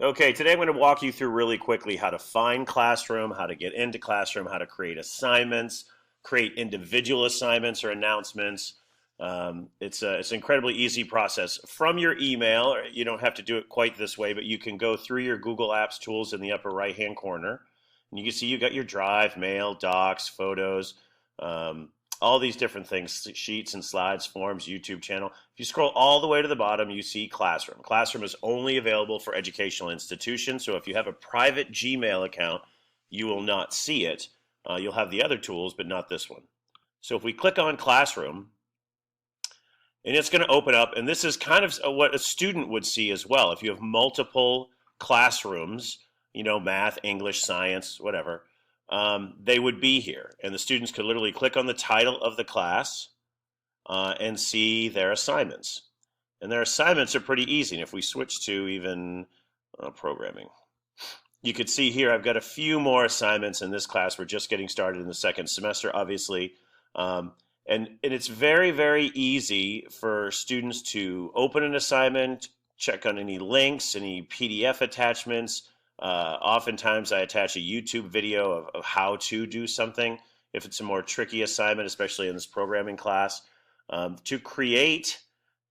Okay, today I'm going to walk you through really quickly how to find Classroom, how to get into Classroom, how to create assignments, create individual assignments or announcements. It's an incredibly easy process. From your email, you don't have to do it quite this way, but you can go through your Google Apps tools in the upper right-hand corner. And you can see you got your Drive, Mail, Docs, Photos, um, all these different things, sheets and slides, forms, YouTube channel. If you scroll all the way to the bottom, you see Classroom. Classroom is only available for educational institutions, so if you have a private Gmail account, you will not see it. You'll have the other tools, but not this one. So if we click on Classroom, and it's going to open up, and this is kind of what a student would see as well. If you have multiple classrooms, math, English, science, whatever, they would be here. And the students could literally click on the title of the class and see their assignments. And their assignments are pretty easy. And if we switch to even programming, you could see here I've got a few more assignments in this class. We're just getting started in the second semester, obviously. And it's very, very easy for students to open an assignment, check on any links, any PDF attachments. Oftentimes I attach a YouTube video of how to do something if it's a more tricky assignment, especially in this programming class. To create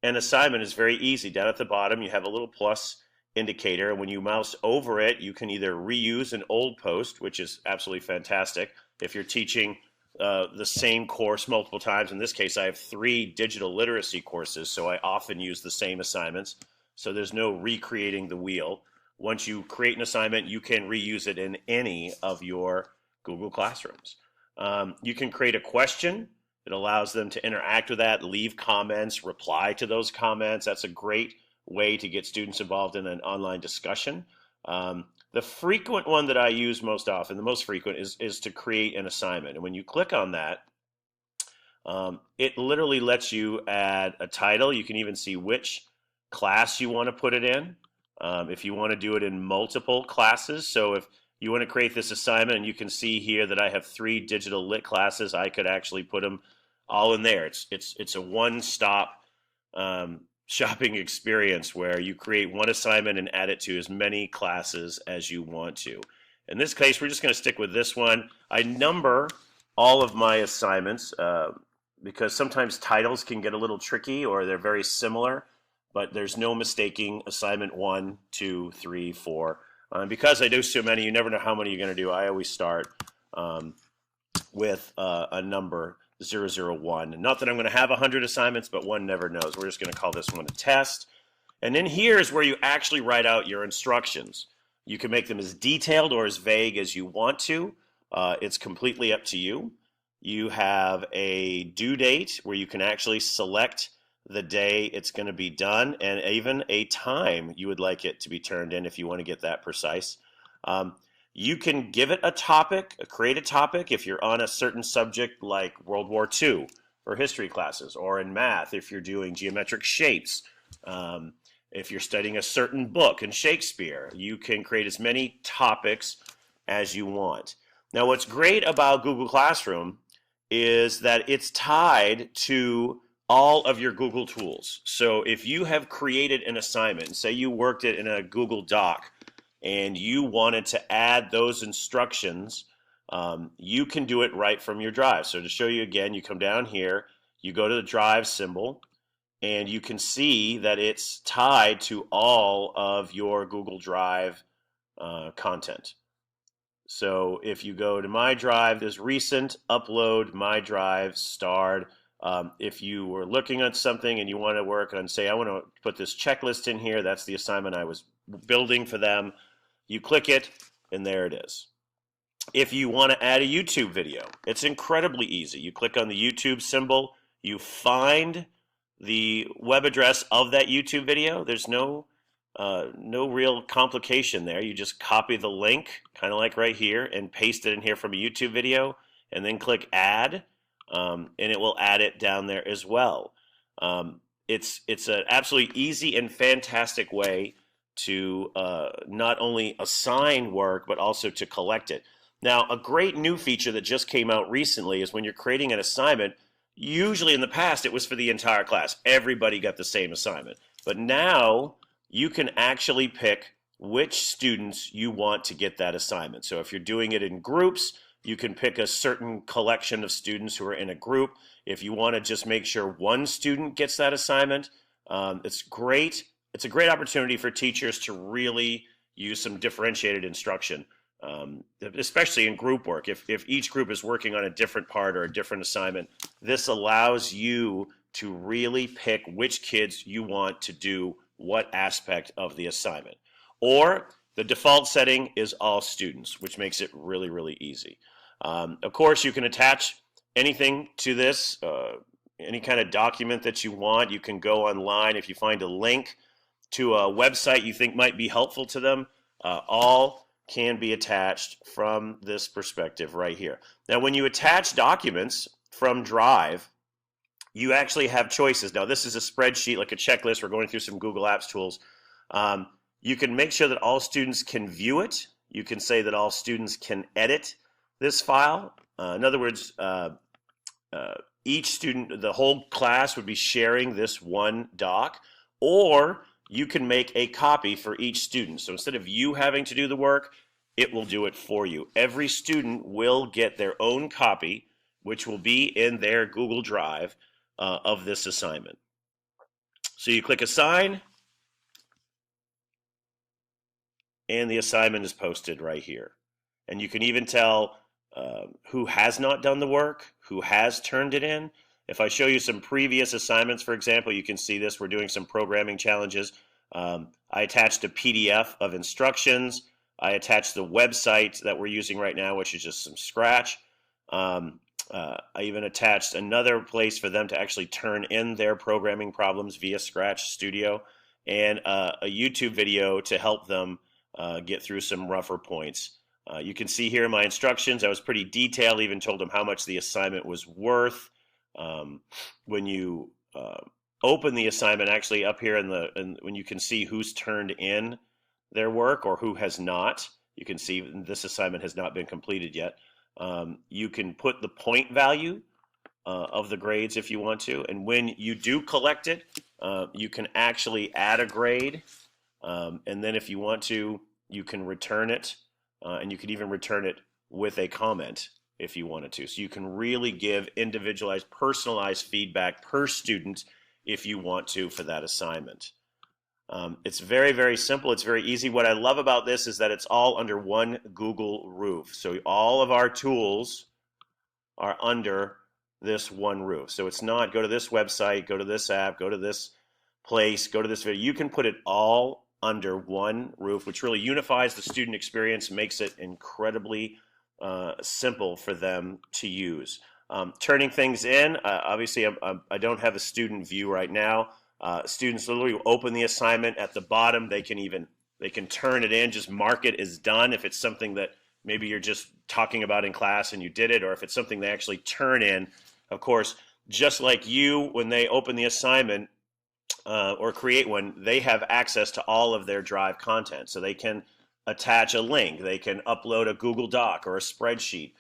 an assignment is very easy. Down at the bottom, you have a little plus indicator, and when you mouse over it, you can either reuse an old post, which is absolutely fantastic if you're teaching the same course multiple times. In this case, I have 3 digital literacy courses, so I often use the same assignments. So there's no recreating the wheel. Once you create an assignment, you can reuse it in any of your Google Classrooms. You can create a question. It allows them to interact with that, leave comments, reply to those comments. That's a great way to get students involved in an online discussion. The frequent one that I use most often, the most frequent, is to create an assignment. And when you click on that, it literally lets you add a title. You can even see which class you want to put it in. If you want to do it in multiple classes, so if you want to create this assignment, and you can see here that I have 3 digital lit classes, I could actually put them all in there. It's a one-stop shopping experience where you create one assignment and add it to as many classes as you want to. In this case, we're just going to stick with this one. I number all of my assignments because sometimes titles can get a little tricky or they're very similar, but there's no mistaking assignment 1, 2, 3, 4. Because I do so many, you never know how many you're going to do. I always start with a number 001. Not that I'm going to have 100 assignments, but one never knows. We're just going to call this one a test. And then here's where you actually write out your instructions. You can make them as detailed or as vague as you want to. It's completely up to you. You have a due date where you can actually select the day it's going to be done and even a time you would like it to be turned in if you want to get that precise. You can give it a topic, create a topic if you're on a certain subject like World War II for history classes, or in math if you're doing geometric shapes. If you're studying a certain book in Shakespeare, you can create as many topics as you want. Now, what's great about Google Classroom is that it's tied to all of your Google tools. So if you have created an assignment, say you worked it in a Google Doc, and you wanted to add those instructions, you can do it right from your Drive. So to show you again, you come down here, you go to the Drive symbol, and you can see that it's tied to all of your Google Drive content. So if you go to My Drive, there's recent, upload, My Drive, starred. If you were looking at something and you want to work on, say, I want to put this checklist in here, that's the assignment I was building for them. You click it, and there it is. If you want to add a YouTube video, it's incredibly easy. You click on the YouTube symbol, you find the web address of that YouTube video. There's no real complication there. You just copy the link, kind of like right here, and paste it in here from a YouTube video, and then click Add, and it will add it down there as well. It's an absolutely easy and fantastic way to not only assign work, but also to collect it. Now, a great new feature that just came out recently is when you're creating an assignment, usually in the past it was for the entire class. Everybody got the same assignment. But now you can actually pick which students you want to get that assignment. So if you're doing it in groups, you can pick a certain collection of students who are in a group. If you want to just make sure one student gets that assignment, it's great. It's a great opportunity for teachers to really use some differentiated instruction, especially in group work. If each group is working on a different part or a different assignment, this allows you to really pick which kids you want to do what aspect of the assignment. Or the default setting is all students, which makes it really, really easy. Of course, you can attach anything to this, any kind of document that you want. You can go online if you find a link to a website you think might be helpful to them. All can be attached from this perspective right here. Now, when you attach documents from Drive, you actually have choices. Now, this is a spreadsheet, like a checklist. We're going through some Google Apps tools. You can make sure that all students can view it. You can say that all students can edit this file. In other words, each student, the whole class would be sharing this one doc, or you can make a copy for each student. So instead of you having to do the work, it will do it for you. Every student will get their own copy, which will be in their Google Drive of this assignment. So you click Assign, and the assignment is posted right here. And you can even tell who has not done the work, who has turned it in. If I show you some previous assignments, for example, you can see this. We're doing some programming challenges. I attached a PDF of instructions. I attached the website that we're using right now, which is just some Scratch. I even attached another place for them to actually turn in their programming problems via Scratch Studio, and a YouTube video to help them get through some rougher points. You can see here my instructions. I was pretty detailed, even told them how much the assignment was worth. When you open the assignment, actually up here when you can see who's turned in their work or who has not, you can see this assignment has not been completed yet. You can put the point value of the grades if you want to, and when you do collect it, you can actually add a grade, and then if you want to, you can return it, and you can even return it with a comment if you wanted to. So you can really give individualized, personalized feedback per student if you want to for that assignment. It's very, very simple. It's very easy. What I love about this is that it's all under one Google roof. So all of our tools are under this one roof. So it's not go to this website, go to this app, go to this place, go to this video. You can put it all under one roof, which really unifies the student experience, makes it incredibly simple for them to use. Turning things in, obviously I don't have a student view right now. Students literally open the assignment at the bottom. They can turn it in, just mark it as done if it's something that maybe you're just talking about in class and you did it, or if it's something they actually turn in. Of course, just like you, when they open the assignment or create one, they have access to all of their Drive content. So they can attach a link, they can upload a Google Doc or a spreadsheet.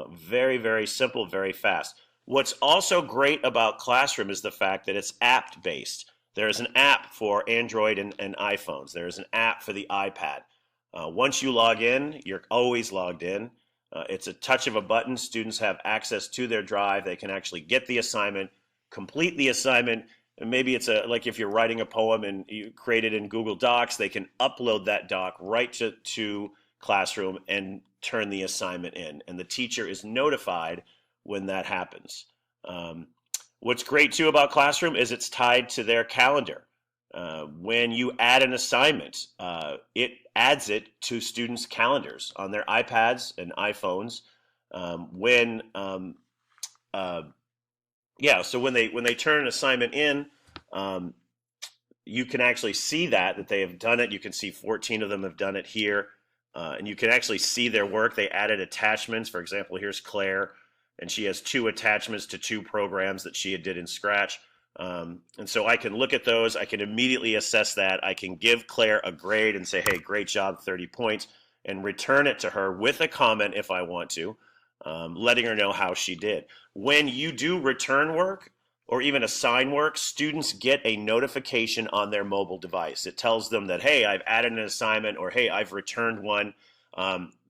Very, very simple, very fast. What's also great about Classroom is the fact that it's app-based. There's an app for Android and iPhones. There's an app for the iPad. Once you log in, you're always logged in. It's a touch of a button. Students have access to their Drive. They can actually get the assignment, complete the assignment, and maybe it's like if you're writing a poem and you create it in Google Docs, they can upload that doc right to Classroom and turn the assignment in. And the teacher is notified when that happens. What's great too about Classroom is it's tied to their calendar. When you add an assignment, it adds it to students' calendars on their iPads and iPhones. So when they turn an assignment in, you can actually see that they have done it. You can see 14 of them have done it here, and you can actually see their work. They added attachments. For example, here's Claire, and she has 2 attachments to 2 programs that she did in Scratch. And so I can look at those. I can immediately assess that. I can give Claire a grade and say, hey, great job, 30 points, and return it to her with a comment if I want to, letting her know how she did. When you do return work, or even assign work, students get a notification on their mobile device. It tells them that, hey, I've added an assignment, or hey, I've returned one.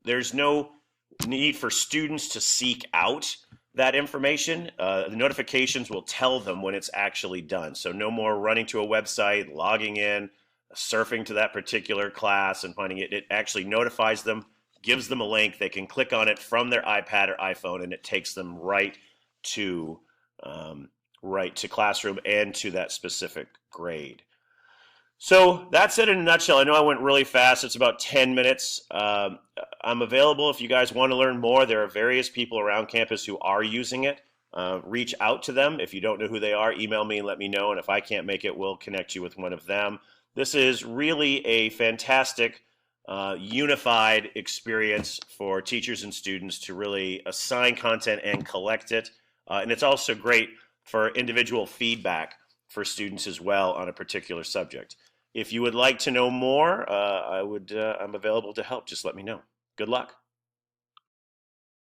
There's no need for students to seek out that information. The notifications will tell them when it's actually done. So no more running to a website, logging in, surfing to that particular class and finding it. It actually notifies them, gives them a link. They can click on it from their iPad or iPhone, and it takes them right to classroom and to that specific grade. So that's it in a nutshell. I know I went really fast. It's about 10 minutes. I'm available if you guys want to learn more. There are various people around campus who are using it. Reach out to them. If you don't know who they are, email me and let me know. And if I can't make it, we'll connect you with one of them. This is really a fantastic unified experience for teachers and students to really assign content and collect it. And it's also great for individual feedback for students as well on a particular subject. If you would like to know more, I'm available to help. Just let me know. Good luck.